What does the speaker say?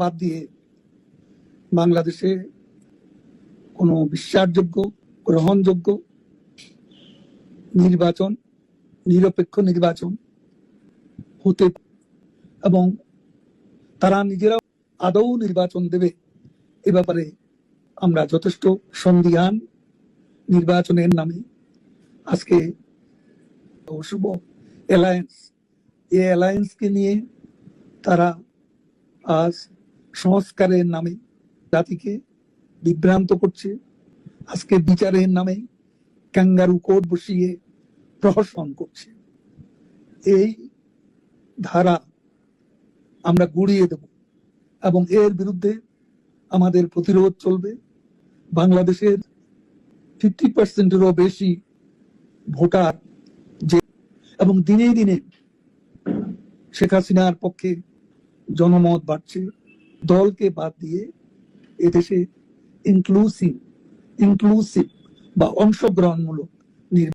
বাদ দিয়ে বাংলাদেশে কোনো বিশ্বাসযোগ্য, গ্রহণযোগ্য নির্বাচন, নিরপেক্ষ নির্বাচন হতে এবং তারা নিজেরা আদৌ নির্বাচন দেবে এ ব্যাপারে আমরা যথেষ্ট সন্দিহান। নির্বাচনের নামে আজকে শুভ অ্যালায়েন্স, এই অ্যালায়েন্সকে নিয়ে তারা আজ সংস্কারের নামে জাতিকে বিভ্রান্ত করছে। আজকে বিচারের নামে ক্যাঙ্গারু কোর্ট বসিয়ে প্রহসন করছে। এই ধারা আমরা গুড়িয়ে দেব এবং এর বিরুদ্ধে আমাদের প্রতিরোধ চলবে। বাংলাদেশের 50%-এরও বেশি ভোটার যে এবং দিনে দিনে শেখ হাসিনার পক্ষে জনমত বাড়ছে। দলকে বাদ দিয়ে এদেশে ইনক্লুসিভ বা অংশগ্রহণমূলক